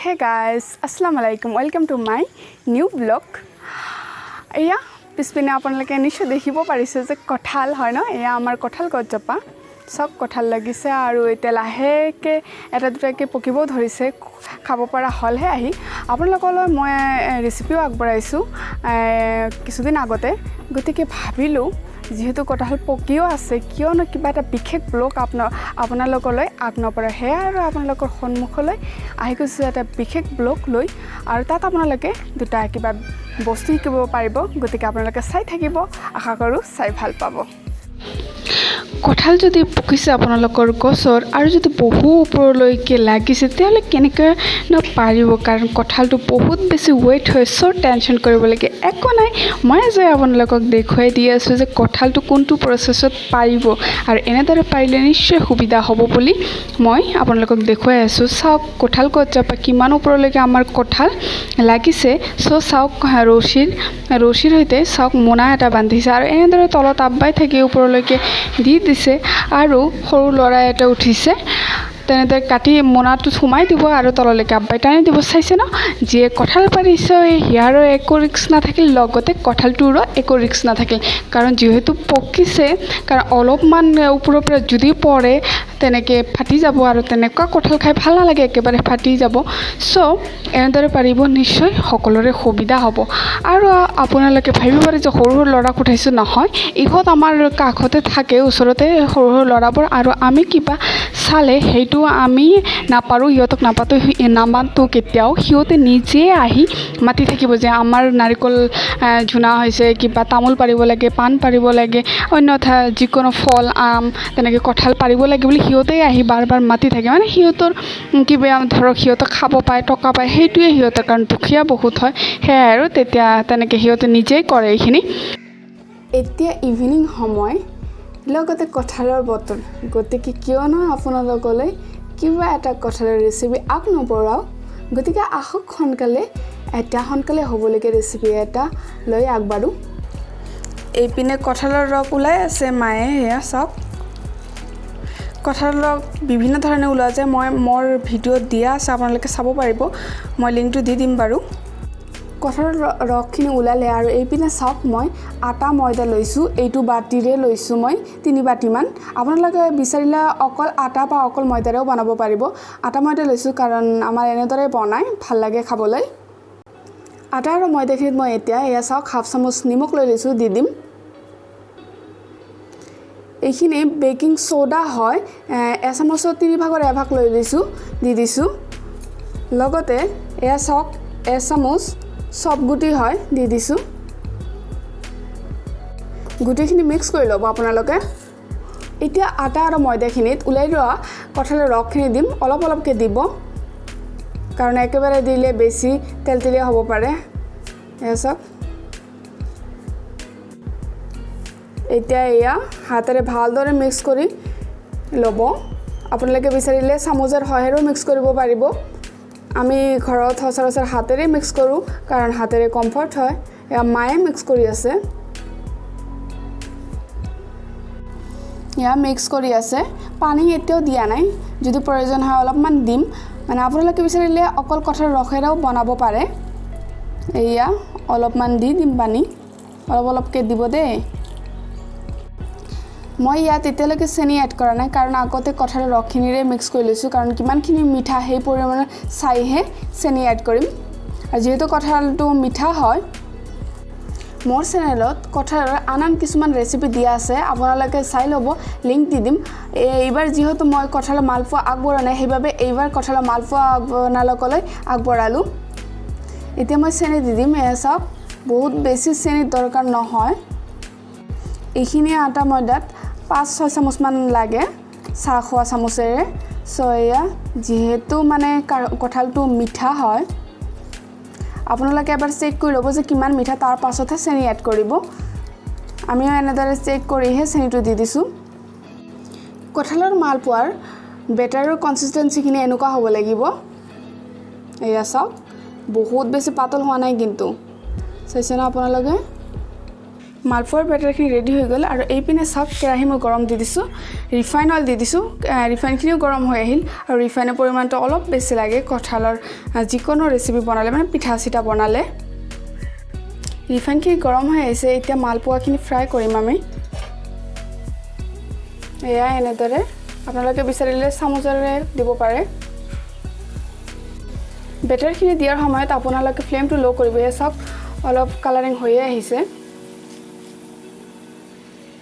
Hey guys, Assalamualaikum. Welcome to my new vlog. এয়া পিছপিনে আপোনালোকে নিশ্চয় দেখিব পাৰিছে যে কঁঠাল হয় ন এয়া আমাৰ কঁঠাল গছজোপা সব কঁঠাল লাগিছে আৰু এতিয়া লাহেকে এটা দুটাকে পকিব ধৰিছে খাব পৰা হলহে আহি আপোনালোকলৈ মই ৰেচিপিও আগবঢ়াইছো কিছুদিন আগতে গতিকে ভাবিলো যেহেতু কঁঠাল পকিও আছে কিয়নো কিবা এটা বিশেষ ব্লগ আপোনালোকলৈ আগনপৰা হে আৰু আপোনালোকৰ সন্মুখলৈ আহি গৈছে এটা বিশেষ ব্লগ লৈ আৰু তাত আপোনালোকে দুটা কিবা বস্তু শিকিব পাৰিব গতিকে আপোনালোকে চাই থাকিব আশা কৰো চাই ভাল পাব কঁঠাল যদি পকিছে আপোনালোকৰ গছৰ আৰু যদি বহু ওপৰলৈকে লাগিছে তেতিয়াহ'লে কেনেকৈ পাৰিব কাৰণ কঁঠালটো বহুত বেছি ৱেইট হয় চ' টেনশ্যন কৰিবলগীয়া একো নাই মই যে আপোনালোকক দেখুৱাই দি আছোঁ যে কঁঠালটো কোনটো প্ৰচেছত পাৰিব আৰু এনেদৰে পাৰিলে নিশ্চয় সুবিধা হ'ব বুলি মই আপোনালোকক দেখুৱাই আছোঁ চাওক কঁঠাল গছজোপা কিমান ওপৰলৈকে আমাৰ কঁঠাল লাগিছে চ' চাওক ৰছীৰ সৈতে চাওক মোনা এটা বান্ধিছে আৰু এনেদৰে তলত আব্বাই থাকি ওপৰলৈকে দি দিছে আৰু সৰু লৰা এটা উঠিছে তেনেদৰে কাটি মোনাটো সোমাই দিব আৰু তললৈকে আব্বাই টানি দিব চাইছে ন যে কঁঠাল পাৰিছে ইয়াৰো একো ৰিস্ক নাথাকিল লগতে কঁঠালটোৰো একো ৰিস্ক নাথাকিল কাৰণ যেহেতু পকিছে কাৰণ অলপমান ওপৰৰ পৰা যদি পৰে তেনেকৈ ফাটি যাব আৰু তেনেকুৱা কঁঠাল খাই ভাল নালাগে একেবাৰে ফাটি যাব চ' এনেদৰে পাৰিব নিশ্চয় সকলোৰে সুবিধা হ'ব আৰু আপোনালোকে ভাবিব পাৰে যে সৰু সৰু ল'ৰাক উঠাইছোঁ নহয় ইহঁত আমাৰ কাষতে থাকে ওচৰতে সৰু সৰু ল'ৰাবোৰ আৰু আমি কিবা চালে সেইটো আমি নাপাৰোঁ সিহঁতক নামাতো কেতিয়াও সিহঁতে নিজে আহি মাতি থাকিব যে আমাৰ নাৰিকল ঝুনা হৈছে কিবা তামোল পাৰিব লাগে পাণ পাৰিব লাগে অন্যথা যিকোনো ফল আম তেনেকৈ কঁঠাল পাৰিব লাগে বুলি সিহঁতেই আহি বাৰ বাৰ মাতি থাকে মানে সিহঁতৰ কিবা ধৰক সিহঁতক খাব পায় টকা পায় সেইটোৱে সিহঁতৰ কাৰণ দুখীয়া বহুত হয় সেয়াই আৰু তেতিয়া তেনেকৈ সিহঁতে নিজেই কৰে এইখিনি এতিয়া ইভিনিং সময় লগতে কঁঠালৰ বতৰ গতিকে কিয়নো আপোনালোকলৈ কিবা এটা কঁঠালৰ ৰেচিপি নবঢ়াওঁ গতিকে আহক সোনকালে হ'বলগীয়া ৰেচিপি এটা লৈ আগবাঢ়োঁ এইপিনে কঁঠালৰ ৰস ওলাই আছে মায়ে সেয়া চাওক কঁঠালৰ ৰস বিভিন্ন ধৰণে ওলোৱা যায় মই মোৰ ভিডিঅ'ত দিয়া আছে আপোনালোকে চাব পাৰিব মই লিংকটো দি দিম বাৰু কঁঠালৰ ৰসখিনি ওলালে আৰু এইপিনে চাওক মই আটা ময়দা লৈছোঁ এইটো বাতিৰে লৈছোঁ মই 3 বাতিমান আপোনালোকে বিচাৰিলে অকল আটা বা অকল ময়দাৰেও বনাব পাৰিব আটা ময়দা লৈছোঁ কাৰণ আমাৰ এনেদৰে বনাই ভাল লাগে খাবলৈ আটা আৰু ময়দাখিনিত মই এতিয়া এয়া চাওক হাফ চামুচ নিমখ লৈ লৈছোঁ দি দিম এইখিনি বেকিং সোডা হয় এচামুচৰ 3 ভাগৰ এভাগ লৈ লৈছোঁ দি দিছোঁ লগতে এয়া চাওক এচামুচ সব গুটি হয় দি দিছোঁ গুটিখিনি মিক্স কৰি ল'ব আপোনালোকে এতিয়া আটা আৰু ময়দাখিনিত ওলাই লোৱা কঁঠালৰ ৰসখিনি দিম অলপ অলপকৈ দিব কাৰণ একেবাৰে দিলে বেছি তেলতেলীয়া হ'ব পাৰে এয়া চাওক এতিয়া এয়া হাতেৰে ভালদৰে মিক্স কৰি ল'ব আপোনালোকে বিচাৰিলে চামুচৰ সহায়েৰেও মিক্স কৰিব পাৰিব আমি ঘৰত সচৰাচৰ হাতেৰে মিক্স কৰোঁ কাৰণ হাতেৰে কমফৰ্ট হয় এয়া মায়ে মিক্স কৰি আছে এয়া মিক্স কৰি আছে পানী এতিয়াও দিয়া নাই যদি প্ৰয়োজন হয় অলপমান দিম মানে আপোনালোকে বিচাৰিলে অকল কঁঠালৰ ৰসেৰেও বনাব পাৰে এয়া অলপমান দি দিম পানী অলপকৈ দিব দেই মই ইয়াত এতিয়ালৈকে চেনি এড কৰা নাই কাৰণ আগতে কঁঠালৰ ৰসখিনিৰে মিক্স কৰি লৈছোঁ কাৰণ কিমানখিনি মিঠা সেই পৰিমাণৰ চাইহে চেনি এড কৰিম আৰু যিহেতু কঁঠালটো মিঠা হয় মোৰ চেনেলত কঁঠালৰ আন কিছুমান ৰেচিপি দিয়া আছে আপোনালোকে চাই ল'ব লিংক দি দিম এইবাৰ যিহেতু মই কঁঠালৰ মালপোৱা আগবঢ়া নাই সেইবাবে এইবাৰ কঁঠালৰ মালপোৱা আপোনালোকলৈ আগবঢ়ালোঁ এতিয়া মই চেনি দি দিম এয়া চাওক বহুত বেছি চেনি দৰকাৰ নহয় এইখিনি আটা ময়দাত 5-6 চামুচমান লাগে চাহ খোৱা চামুচেৰে এয়া যিহেতু মানে কঁঠালটো মিঠা হয় আপোনালোকে এবাৰ চেক কৰি ল'ব যে কিমান মিঠা তাৰ পাছতহে চেনি এড কৰিব আমিও এনেদৰে চেক কৰিহে চেনিটো দি দিছোঁ কঁঠালৰ মালপোৱাৰ বেটাৰৰ কনচিষ্টেঞ্চিখিনি এনেকুৱা হ'ব লাগিব এয়া চাওক বহুত বেছি পাতল হোৱা নাই কিন্তু চাইছে ন আপোনালোকে মালপোৱাৰ বেটাৰখিনি ৰেডি হৈ গ'ল আৰু এইপিনে চাওক কেৰাহী মই গৰম দি দিছোঁ ৰিফাইন অইল দি দিছোঁ ৰিফাইনখিনিও গৰম হৈ আহিল আৰু ৰিফাইনৰ পৰিমাণটো অলপ বেছি লাগে কঁঠালৰ যিকোনো ৰেচিপি বনালে মানে পিঠা চিঠা বনালে ৰিফাইনখিনি গৰম হৈ আহিছে এতিয়া মালপোৱাখিনি ফ্ৰাই কৰিম আমি এয়া এনেদৰে আপোনালোকে বিচাৰিলে চামুচেৰে দিব পাৰে বেটাৰখিনি দিয়াৰ সময়ত আপোনালোকে ফ্লেমটো ল' কৰিব এয়া চাওক অলপ কালাৰিং হৈয়ে আহিছে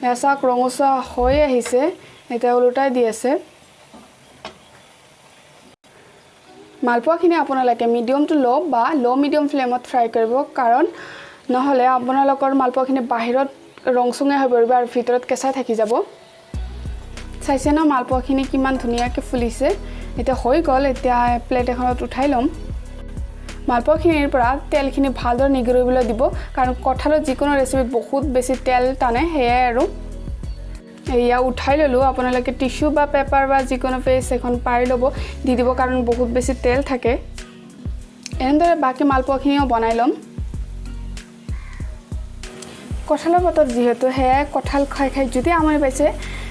এয়া চাওক ৰঙচুৱা হৈ আহিছে এতিয়া ওলোটাই দি আছে মালপোৱাখিনি আপোনালোকে মিডিয়াম টু ল' বা ল' মিডিয়াম ফ্লেমত ফ্ৰাই কৰিব কাৰণ নহ'লে আপোনালোকৰ মালপোৱাখিনি বাহিৰত ৰংচঙীয়া হৈ পৰিব আৰু ভিতৰত কেঁচা থাকি যাব চাইছে ন মালপোৱাখিনি কিমান ধুনীয়াকৈ ফুলিছে এতিয়া হৈ গ'ল এতিয়া প্লেট এখনত উঠাই ল'ম মালপোৱাখিনিৰ পৰা তেলখিনি ভালদৰে নিগৰিবলৈ দিব কাৰণ কঁঠালৰ যিকোনো ৰেচিপিত বহুত বেছি তেল টানে সেয়াই আৰু এয়া উঠাই ল'লোঁ আপোনালোকে টিশ্যু বা পেপাৰ বা যিকোনো পেষ্ট এখন পাৰি ল'ব দি দিব কাৰণ বহুত বেছি তেল থাকে এনেদৰে বাকী মালপোৱাখিনিও বনাই ল'ম কঁঠালৰ বতৰ যিহেতু সেয়াই কঁঠাল খাই খাই যদি আমনি পাইছে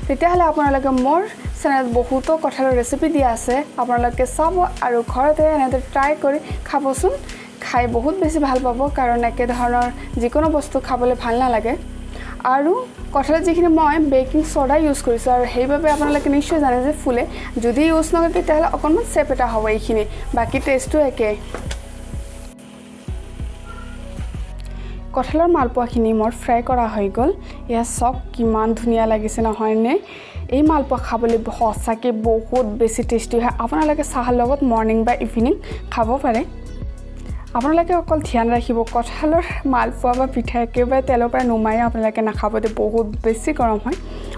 তেতিয়াহ'লে আপোনালোকে মোৰ চেনেলত বহুতো কঁঠালৰ ৰেচিপি দিয়া আছে আপোনালোকে চাব আৰু ঘৰতে এনেদৰে ট্ৰাই কৰি খাবচোন খাই বহুত বেছি ভাল পাব কাৰণ একেধৰণৰ যিকোনো বস্তু খাবলৈ ভাল নালাগে আৰু কঁঠালত যিখিনি মই বেকিং ছ'ডা ইউজ কৰিছোঁ আৰু সেইবাবে আপোনালোকে নিশ্চয় জানে যে ফুলে যদি ইউজ নকৰে তেতিয়াহ'লে অকণমান চেপ এটা হ'ব এইখিনি বাকী টেষ্টটো একে কঁঠালৰ মালপোৱাখিনি মোৰ ফ্ৰাই কৰা হৈ গ'ল এয়া চাওক কিমান ধুনীয়া লাগিছে নহয়নে এই মালপোৱা খাবলৈ সঁচাকৈ বহুত বেছি টেষ্টি হয় আপোনালোকে চাহৰ লগত মৰ্ণিং বা ইভিনিং খাব পাৰে আপোনালোকে অকল ধ্যান ৰাখিব কঁঠালৰ মালপোৱা বা পিঠা একেবাৰে তেলৰ পৰা নুমাই আপোনালোকে নাখাব দে বহুত বেছি গৰম হয়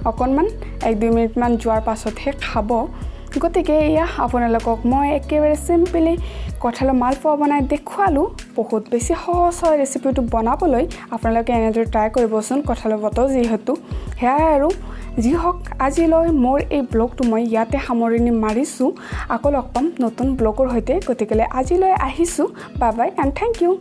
অকণমান 1-2 মিনিটমান যোৱাৰ পাছতহে খাব গতিকে এয়া আপোনালোকক মই একেবাৰে চিম্পলি কঁঠালৰ মালপোৱা বনাই দেখুৱালোঁ বহুত বেছি সহজ হয় ৰেচিপিটো বনাবলৈ আপোনালোকে এনেদৰে ট্ৰাই কৰিবচোন কঁঠালৰ বতৰ যিহেতু সেয়াই আৰু যি হওক আজিলৈ মোৰ এই ব্লগটো মই ইয়াতে সামৰণি মাৰিছোঁ আকৌ লগ পাম নতুন ব্লগৰ সৈতে গতিকে আজিলৈ আহিছোঁ bye bye and thank U